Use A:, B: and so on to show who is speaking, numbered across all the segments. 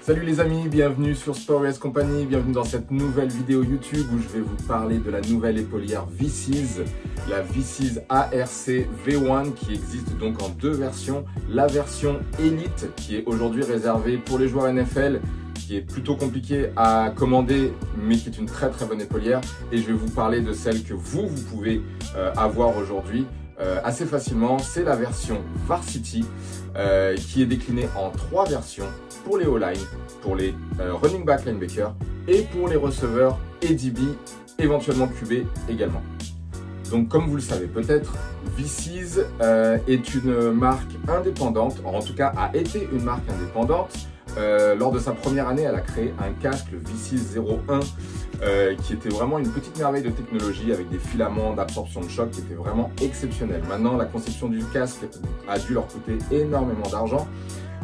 A: Salut les amis, bienvenue sur Sport Company, bienvenue dans cette nouvelle vidéo YouTube où je vais vous parler de la nouvelle épaulière V-Seez, la V-Seez ARC V1 qui existe donc en deux versions. La version Elite qui est aujourd'hui réservée pour les joueurs NFL, qui est plutôt compliquée à commander mais qui est une très bonne épaulière, et je vais vous parler de celle que vous pouvez avoir aujourd'hui assez facilement. C'est la version Varsity qui est déclinée en trois versions pour les O-line, pour les running back linebacker et pour les receveurs et DB, éventuellement QB également. Donc comme vous le savez peut-être, V-Seez est une marque indépendante, en tout cas a été une marque indépendante. Lors de sa première année, elle a créé un casque, le V-Seez 01, qui était vraiment une petite merveille de technologie avec des filaments d'absorption de choc qui étaient vraiment exceptionnels. Maintenant, la conception du casque a dû leur coûter énormément d'argent.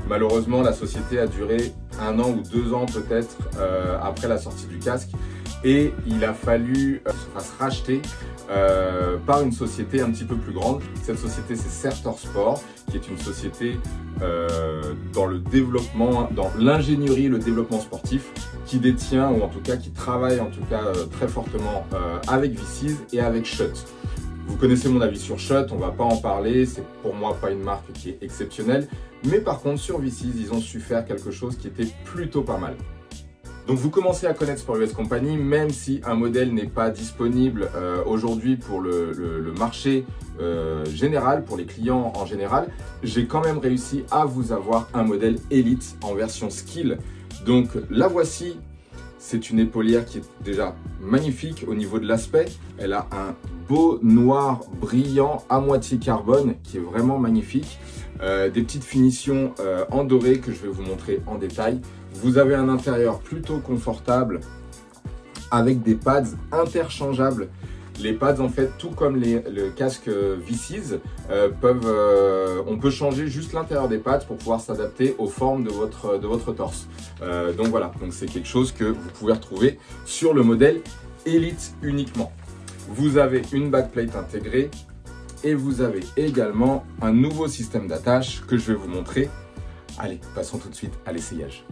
A: Malheureusement, la société a duré 1 an ou 2 ans peut-être après la sortie du casque, et il a fallu se fasse racheter par une société un petit peu plus grande. Cette société, c'est Certor Sport, qui est une société dans le développement, dans l'ingénierie et le développement sportif, qui détient, ou en tout cas qui travaille en tout cas très fortement avec V-Seez et avec Schutt. Vous connaissez mon avis sur Schutt, on ne va pas en parler, c'est pour moi pas une marque qui est exceptionnelle, mais par contre sur V-Seez, ils ont su faire quelque chose qui était plutôt pas mal. Donc vous commencez à connaître Sport Company, même si un modèle n'est pas disponible aujourd'hui pour le marché général, pour les clients en général, j'ai quand même réussi à vous avoir un modèle Elite en version Skill. Donc la voici, c'est une épaulière qui est déjà magnifique au niveau de l'aspect. Elle a un beau noir brillant à moitié carbone qui est vraiment magnifique. Des petites finitions en doré que je vais vous montrer en détail. Vous avez un intérieur plutôt confortable avec des pads interchangeables. Les pads, en fait, tout comme le casque V-Seez, on peut changer juste l'intérieur des pads pour pouvoir s'adapter aux formes de votre torse. Donc voilà, donc c'est quelque chose que vous pouvez retrouver sur le modèle Elite uniquement. Vous avez une backplate intégrée et vous avez également un nouveau système d'attache que je vais vous montrer. Allez, passons tout de suite à l'essayage.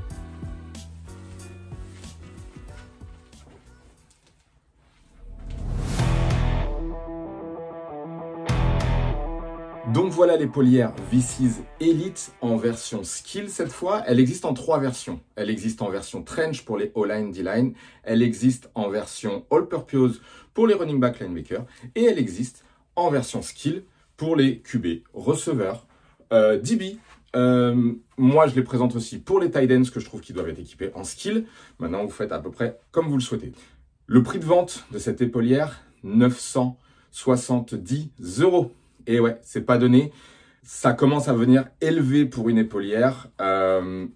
A: Donc voilà l'épaulière V-Seez Elite en version Skill cette fois. Elle existe en 3 versions. Elle existe en version Trench pour les O-line, D-line. Elle existe en version All-Purpose pour les running back linebacker. Et elle existe en version Skill pour les QB, receveurs, DB. Moi, je les présente aussi pour les tight ends que je trouve qu'ils doivent être équipés en Skill. Maintenant, vous faites à peu près comme vous le souhaitez. Le prix de vente de cette épaulière, 970 €. Et ouais, c'est pas donné. Ça commence à venir élevé pour une épaulière.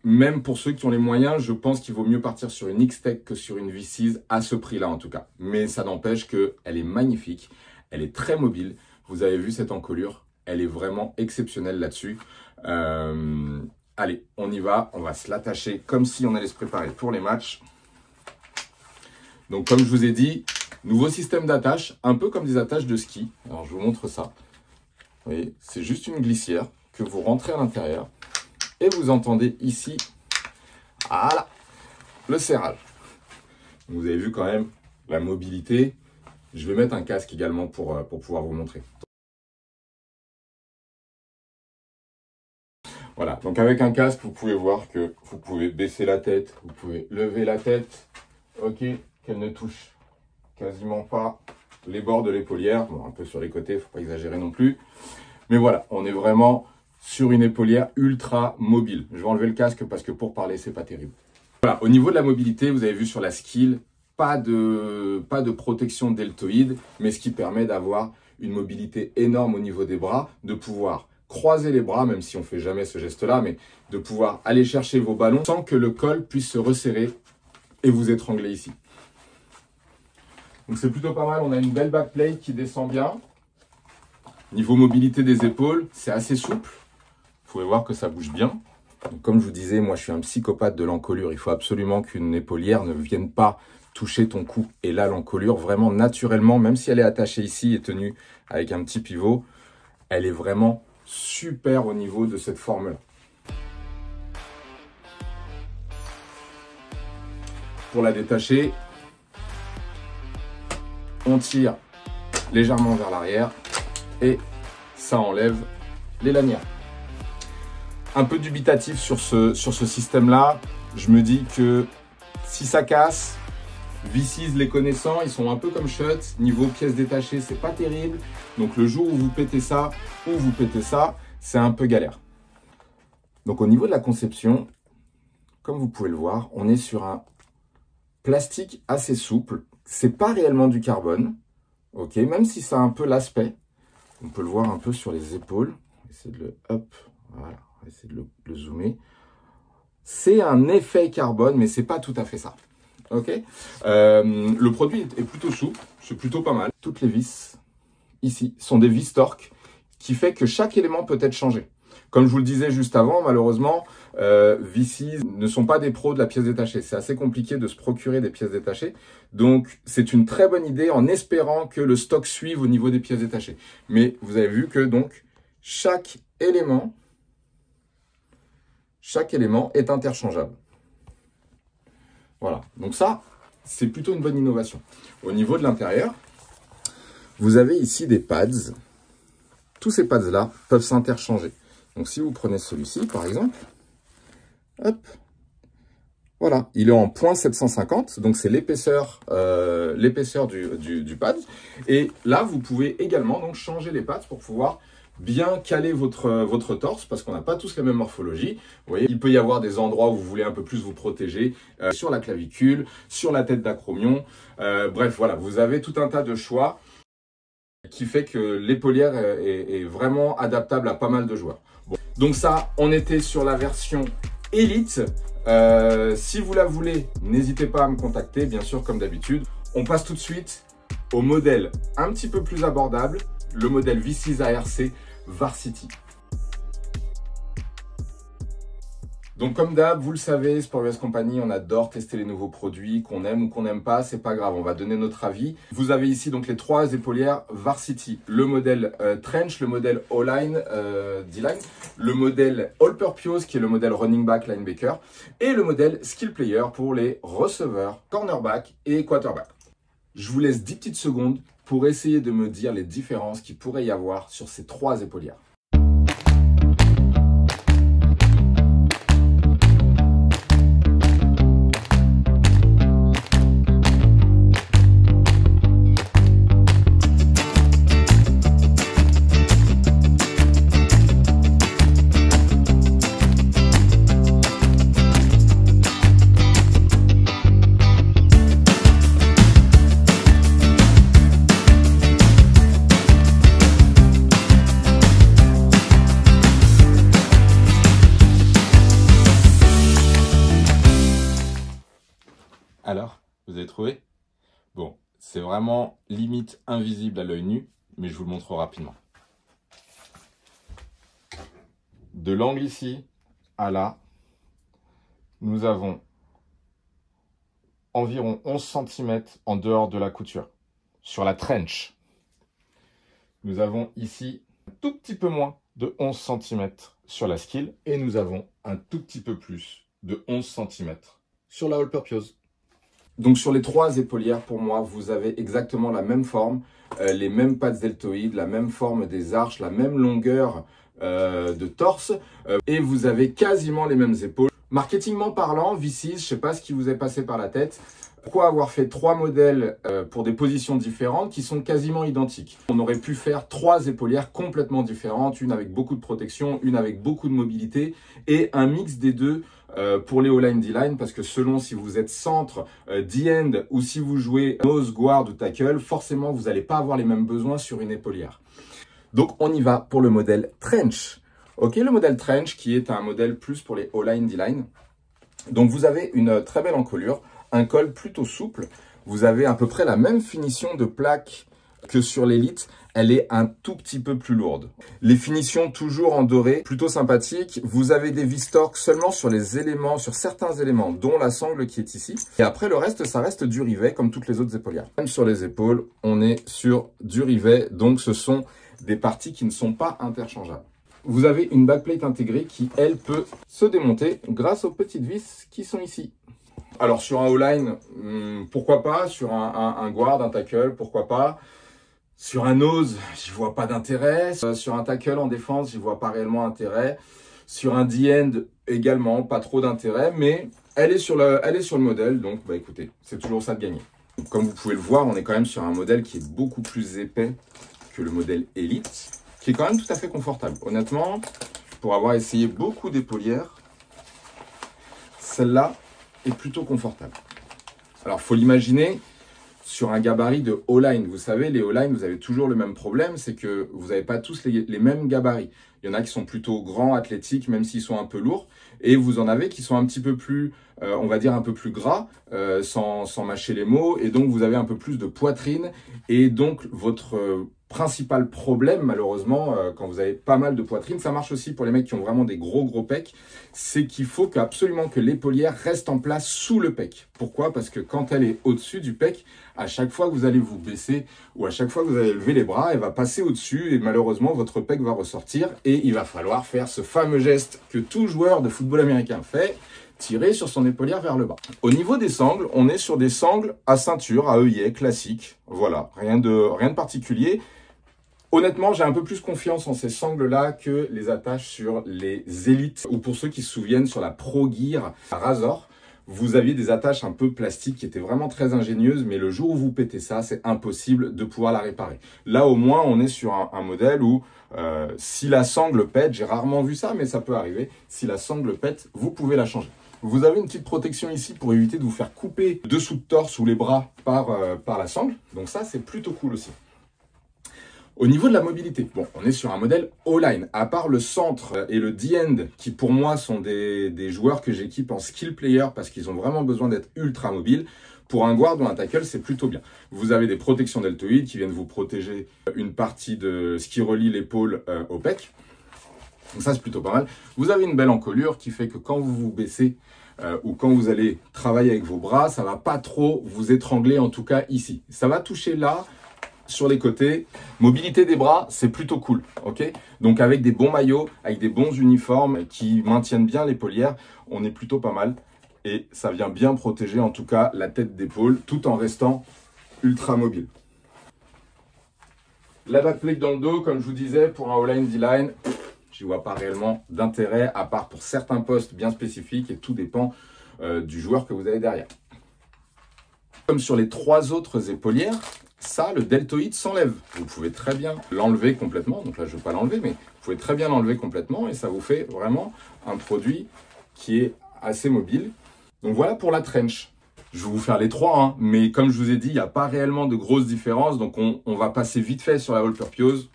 A: Même pour ceux qui ont les moyens, je pense qu'il vaut mieux partir sur une X-Tech que sur une V-Seez à ce prix-là en tout cas. Mais ça n'empêche qu'elle est magnifique, elle est très mobile. Vous avez vu cette encolure, elle est vraiment exceptionnelle là-dessus. Allez, on y va, on va se l'attacher comme si on allait se préparer pour les matchs. Donc comme je vous ai dit, nouveau système d'attache, un peu comme des attaches de ski. Alors je vous montre ça. Vous voyez, c'est juste une glissière que vous rentrez à l'intérieur et vous entendez ici, voilà, le serrage. Vous avez vu quand même la mobilité. Je vais mettre un casque également pour pouvoir vous montrer. Voilà, donc avec un casque, vous pouvez voir que vous pouvez baisser la tête, vous pouvez lever la tête, ok, qu'elle ne touche quasiment pas les bords de l'épaulière, bon, un peu sur les côtés, il ne faut pas exagérer non plus. Mais voilà, on est vraiment sur une épaulière ultra mobile. Je vais enlever le casque parce que pour parler, c'est pas terrible. Voilà, au niveau de la mobilité, vous avez vu sur la Skill, pas de protection deltoïde, mais ce qui permet d'avoir une mobilité énorme au niveau des bras, de pouvoir croiser les bras, même si on ne fait jamais ce geste-là, mais de pouvoir aller chercher vos ballons sans que le col puisse se resserrer et vous étrangler ici. Donc c'est plutôt pas mal, on a une belle backplate qui descend bien. Niveau mobilité des épaules, c'est assez souple. Vous pouvez voir que ça bouge bien. Donc, comme je vous disais, moi je suis un psychopathe de l'encolure. Il faut absolument qu'une épaulière ne vienne pas toucher ton cou. Et là, l'encolure, vraiment naturellement, même si elle est attachée ici et tenue avec un petit pivot, elle est vraiment super au niveau de cette forme-là. Pour la détacher, on tire légèrement vers l'arrière et ça enlève les lanières. Un peu dubitatif sur ce système-là. Je me dis que si ça casse, V6 les connaissant, ils sont un peu comme Schutz. Niveau pièces détachées, c'est pas terrible. Donc le jour où vous pétez ça ou vous pétez ça, c'est un peu galère. Donc au niveau de la conception, comme vous pouvez le voir, on est sur un plastique assez souple. C'est pas réellement du carbone, ok, même si ça a un peu l'aspect. On peut le voir un peu sur les épaules. On va essayer de le, hop, voilà, on va essayer de le zoomer. C'est un effet carbone, mais c'est pas tout à fait ça. Ok, le produit est plutôt souple, c'est plutôt pas mal. Toutes les vis ici sont des vis torque, qui fait que chaque élément peut être changé. Comme je vous le disais juste avant, malheureusement, V6 ne sont pas des pros de la pièce détachée. C'est assez compliqué de se procurer des pièces détachées. Donc, c'est une très bonne idée en espérant que le stock suive au niveau des pièces détachées. Mais vous avez vu que donc chaque élément est interchangeable. Voilà, donc ça, c'est plutôt une bonne innovation. Au niveau de l'intérieur, vous avez ici des pads. Tous ces pads-là peuvent s'interchanger. Donc, si vous prenez celui-ci, par exemple, hop, voilà, il est en 0.750, donc c'est l'épaisseur du pad. Et là, vous pouvez également donc changer les pads pour pouvoir bien caler votre torse, parce qu'on n'a pas tous la même morphologie. Vous voyez, il peut y avoir des endroits où vous voulez un peu plus vous protéger, sur la clavicule, sur la tête d'acromion. Bref, voilà, vous avez tout un tas de choix qui fait que l'épaulière est vraiment adaptable à pas mal de joueurs. Bon. Donc ça, on était sur la version Elite. Si vous la voulez, n'hésitez pas à me contacter, bien sûr, comme d'habitude. On passe tout de suite au modèle un petit peu plus abordable, le modèle V6 ARC Varsity. Donc comme d'hab, vous le savez, Sport US Company, on adore tester les nouveaux produits, qu'on aime ou qu'on n'aime pas, c'est pas grave, on va donner notre avis. Vous avez ici donc les trois épaulières Varsity, le modèle Trench, le modèle O-Line, D-Line, le modèle All Purpose qui est le modèle Running Back Linebacker et le modèle Skill Player pour les receveurs, cornerback et quarterback. Je vous laisse 10 petites secondes pour essayer de me dire les différences qu'il pourrait y avoir sur ces trois épaulières. Alors, vous avez trouvé? Bon, c'est vraiment limite invisible à l'œil nu, mais je vous le montre rapidement. De l'angle ici à là, nous avons environ 11 cm en dehors de la couture, sur la trench. Nous avons ici un tout petit peu moins de 11 cm sur la skill, et nous avons un tout petit peu plus de 11 cm sur la all purpose. Donc sur les trois épaulières, pour moi, vous avez exactement la même forme, les mêmes pattes deltoïdes, la même forme des arches, la même longueur de torse, et vous avez quasiment les mêmes épaules. Marketingment parlant, V6, je ne sais pas ce qui vous est passé par la tête. Pourquoi avoir fait trois modèles pour des positions différentes qui sont quasiment identiques? On aurait pu faire trois épaulières complètement différentes, une avec beaucoup de protection, une avec beaucoup de mobilité, et un mix des deux pour les O-line, D-line, parce que selon si vous êtes centre, D-end ou si vous jouez nose, guard ou tackle, forcément vous n'allez pas avoir les mêmes besoins sur une épaulière. Donc on y va pour le modèle Trench. Ok, le modèle Trench qui est un modèle plus pour les O-line, D-line. Donc vous avez une très belle encolure, un col plutôt souple. Vous avez à peu près la même finition de plaque que sur l'Elite. Elle est un tout petit peu plus lourde. Les finitions toujours en doré, plutôt sympathiques. Vous avez des vis torque seulement sur les éléments, sur certains éléments, dont la sangle qui est ici. Et après le reste, ça reste du rivet comme toutes les autres épaulières. Même sur les épaules, on est sur du rivet. Donc ce sont des parties qui ne sont pas interchangeables. Vous avez une backplate intégrée qui, elle, peut se démonter grâce aux petites vis qui sont ici. Alors sur un O-line, pourquoi pas. Sur un guard, un tackle, pourquoi pas. Sur un nose, j'y vois pas d'intérêt. Sur un tackle en défense, j'y vois pas réellement intérêt. Sur un D-end également, pas trop d'intérêt, mais elle est sur le modèle, donc bah écoutez, c'est toujours ça de gagner. Comme vous pouvez le voir, on est quand même sur un modèle qui est beaucoup plus épais que le modèle Elite, qui est quand même tout à fait confortable. Honnêtement, pour avoir essayé beaucoup d'épaulières, celle-là est plutôt confortable. Alors, faut l'imaginer sur un gabarit de O-line. Vous savez, les O-line, vous avez toujours le même problème, c'est que vous n'avez pas tous les mêmes gabarits. Il y en a qui sont plutôt grands, athlétiques, même s'ils sont un peu lourds. Et vous en avez qui sont un petit peu plus, on va dire un peu plus gras, sans mâcher les mots. Et donc, vous avez un peu plus de poitrine. Et donc, votre principal problème, malheureusement, quand vous avez pas mal de poitrine, ça marche aussi pour les mecs qui ont vraiment des gros pecs, c'est qu'il faut absolument que l'épaulière reste en place sous le pec. Pourquoi? Parce que quand elle est au-dessus du pec, à chaque fois que vous allez vous baisser ou à chaque fois que vous allez lever les bras, elle va passer au-dessus et malheureusement, votre pec va ressortir et il va falloir faire ce fameux geste que tout joueur de football américain fait, tirer sur son épaulière vers le bas. Au niveau des sangles, on est sur des sangles à ceinture, à œillet, classiques. Voilà, rien de particulier. Honnêtement, j'ai un peu plus confiance en ces sangles-là que les attaches sur les élites. Ou pour ceux qui se souviennent, sur la Pro Gear Razor, vous aviez des attaches un peu plastiques qui étaient vraiment très ingénieuses, mais le jour où vous pétez ça, c'est impossible de pouvoir la réparer. Là, au moins, on est sur un modèle où si la sangle pète, j'ai rarement vu ça, mais ça peut arriver, si la sangle pète, vous pouvez la changer. Vous avez une petite protection ici pour éviter de vous faire couper dessous de torse ou les bras par la sangle. Donc ça, c'est plutôt cool aussi. Au niveau de la mobilité, bon, on est sur un modèle O-line. À part le centre et le D-end, qui pour moi sont des joueurs que j'équipe en skill player parce qu'ils ont vraiment besoin d'être ultra mobiles, pour un guard ou un tackle, c'est plutôt bien. Vous avez des protections deltoïdes qui viennent vous protéger une partie de ce qui relie l'épaule au pec. Donc ça, c'est plutôt pas mal. Vous avez une belle encolure qui fait que quand vous vous baissez ou quand vous allez travailler avec vos bras, ça va pas trop vous étrangler, en tout cas ici. Ça va toucher là, sur les côtés. Mobilité des bras, c'est plutôt cool, ok? Donc avec des bons maillots, avec des bons uniformes qui maintiennent bien l'épaulière, on est plutôt pas mal. Et ça vient bien protéger en tout cas la tête d'épaule, tout en restant ultra mobile. La backplate dans le dos, comme je vous disais, pour un O-line, D-line, j'y vois pas réellement d'intérêt, à part pour certains postes bien spécifiques, et tout dépend du joueur que vous avez derrière. Comme sur les trois autres épaulières, ça, le deltoïde s'enlève. Vous pouvez très bien l'enlever complètement. Donc là, je ne vais pas l'enlever, mais vous pouvez très bien l'enlever complètement et ça vous fait vraiment un produit qui est assez mobile. Donc voilà pour la trench. Je vais vous faire les trois, hein, mais comme je vous ai dit, il n'y a pas réellement de grosses différences. Donc on va passer vite fait sur la all-purpose.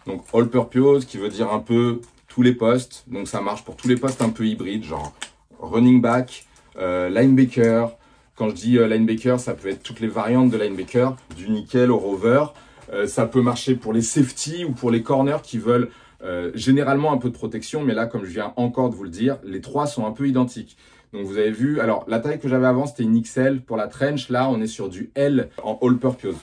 A: Donc all-purpose qui veut dire un peu tous les postes. Donc ça marche pour tous les postes un peu hybrides, genre running back, linebacker. Quand je dis linebacker, ça peut être toutes les variantes de linebacker, du nickel au rover. Ça peut marcher pour les safety ou pour les corners qui veulent généralement un peu de protection. Mais là, comme je viens encore de vous le dire, les trois sont un peu identiques. Donc vous avez vu, alors la taille que j'avais avant, c'était une XL pour la trench. Là, on est sur du L en all-purpose.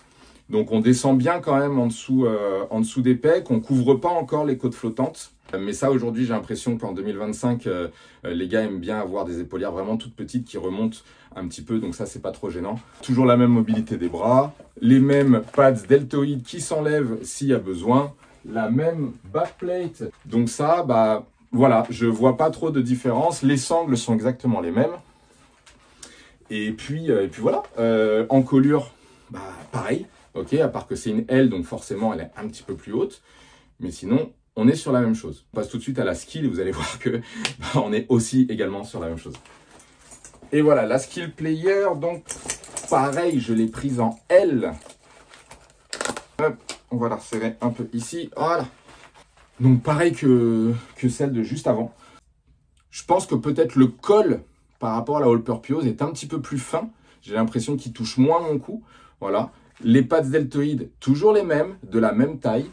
A: Donc on descend bien quand même en dessous des pecs. On couvre pas encore les côtes flottantes. Mais ça, aujourd'hui, j'ai l'impression qu'en 2025, les gars aiment bien avoir des épaulières vraiment toutes petites qui remontent un petit peu. Donc ça, c'est pas trop gênant. Toujours la même mobilité des bras. Les mêmes pads deltoïdes qui s'enlèvent s'il y a besoin. La même backplate. Donc ça, bah voilà, je vois pas trop de différence. Les sangles sont exactement les mêmes. Et puis voilà. Encolure, bah pareil. Ok, à part que c'est une L, donc forcément, elle est un petit peu plus haute. Mais sinon, on est sur la même chose. On passe tout de suite à la skill et vous allez voir que on est aussi également sur la même chose. Et voilà, la skill player, donc pareil, je l'ai prise en L. Hop, on va la resserrer un peu ici. Voilà. Donc pareil que celle de juste avant. Je pense que peut-être le col par rapport à la all-purpose est un petit peu plus fin. J'ai l'impression qu'il touche moins mon cou. Voilà. Les pads deltoïdes, toujours les mêmes, de la même taille.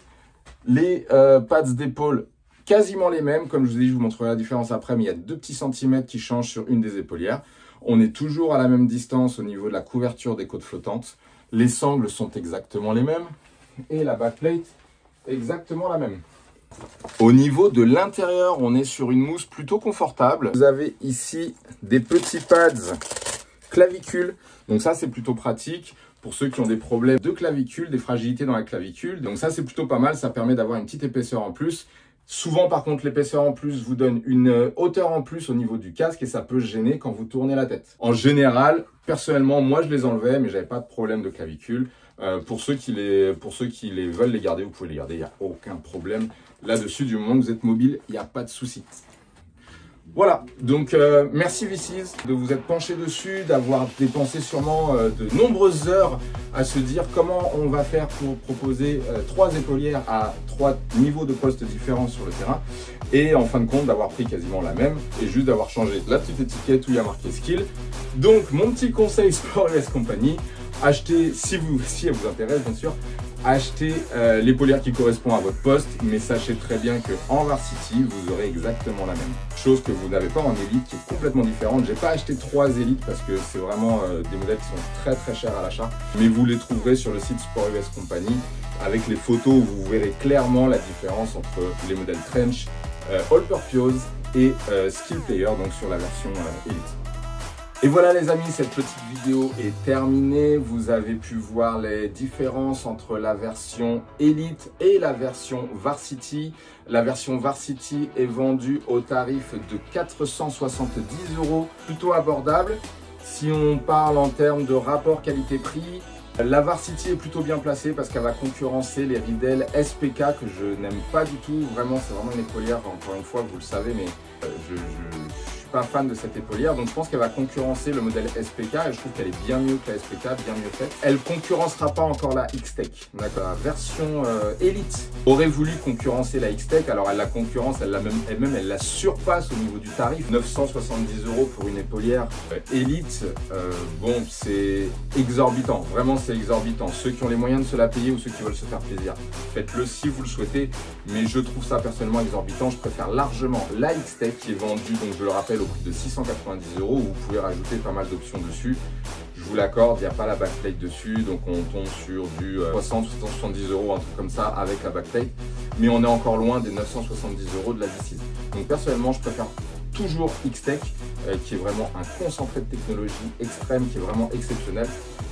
A: Les pads d'épaule, quasiment les mêmes. Comme je vous ai dit, je vous montrerai la différence après, mais il y a 2 petits centimètres qui changent sur une des épaulières. On est toujours à la même distance au niveau de la couverture des côtes flottantes. Les sangles sont exactement les mêmes. Et la backplate, exactement la même. Au niveau de l'intérieur, on est sur une mousse plutôt confortable. Vous avez ici des petits pads clavicule. Donc ça, c'est plutôt pratique pour ceux qui ont des problèmes de clavicule, des fragilités dans la clavicule. Donc ça, c'est plutôt pas mal. Ça permet d'avoir une petite épaisseur en plus. Souvent, par contre, l'épaisseur en plus vous donne une hauteur en plus au niveau du casque et ça peut gêner quand vous tournez la tête. En général, personnellement, moi, je les enlevais, mais j'avais pas de problème de clavicule. Pour ceux qui veulent les garder, vous pouvez les garder. Il n'y a aucun problème là-dessus. Du moment que vous êtes mobile, il n'y a pas de souci. Voilà, donc merci VICIZ de vous être penché dessus, d'avoir dépensé sûrement de nombreuses heures à se dire comment on va faire pour proposer 3 épaulières à 3 niveaux de postes différents sur le terrain et en fin de compte d'avoir pris quasiment la même et juste d'avoir changé la petite étiquette où il y a marqué skill. Donc mon petit conseil Sport US Company, achetez, si elle vous intéresse bien sûr, achetez l'épaulière qui correspond à votre poste, mais sachez très bien qu'en varsity, vous aurez exactement la même chose que vous n'avez pas en élite, qui est complètement différente. J'ai pas acheté 3 élites parce que c'est vraiment des modèles qui sont très chers à l'achat, mais vous les trouverez sur le site Sport US Company avec les photos où vous verrez clairement la différence entre les modèles Trench, All Purpose et Skill Player, donc sur la version élite. Et voilà les amis, cette petite vidéo est terminée. Vous avez pu voir les différences entre la version Elite et la version Varsity. La version Varsity est vendue au tarif de 470 €, plutôt abordable. Si on parle en termes de rapport qualité-prix, la Varsity est plutôt bien placée parce qu'elle va concurrencer les Riddell SPK que je n'aime pas du tout. Vraiment, c'est vraiment une épaulière, encore une fois, vous le savez, mais je pas fan de cette épaulière, donc je pense qu'elle va concurrencer le modèle SPK et je trouve qu'elle est bien mieux que la SPK, bien mieux faite. Elle concurrencera pas encore la X-Tech. La version Elite aurait voulu concurrencer la X-Tech, alors elle la concurrence, elle-même elle la surpasse au niveau du tarif. 970 € pour une épaulière Elite, bon c'est exorbitant, vraiment c'est exorbitant. Ceux qui ont les moyens de se la payer ou ceux qui veulent se faire plaisir, faites-le si vous le souhaitez, mais je trouve ça personnellement exorbitant. Je préfère largement la X-Tech qui est vendue, donc je le rappelle, au prix de 690 €, où vous pouvez rajouter pas mal d'options dessus. Je vous l'accorde, il n'y a pas la backplate dessus, donc on tombe sur du 60-70 €, un truc comme ça avec la backplate, mais on est encore loin des 970 € de la VICIZ. Donc personnellement, je préfère toujours X-Tech, qui est vraiment un concentré de technologie extrême, qui est vraiment exceptionnel.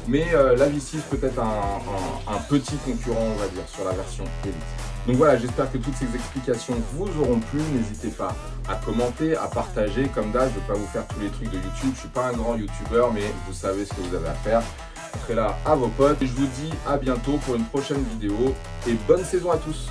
A: Mais la VICIZ peut être un petit concurrent, on va dire, sur la version Elite. Donc voilà, j'espère que toutes ces explications vous auront plu. N'hésitez pas à commenter, à partager. Comme d'hab, je ne vais pas vous faire tous les trucs de YouTube. Je ne suis pas un grand YouTuber, mais vous savez ce que vous avez à faire. Montrez-la à vos potes. Et je vous dis à bientôt pour une prochaine vidéo. Et bonne saison à tous!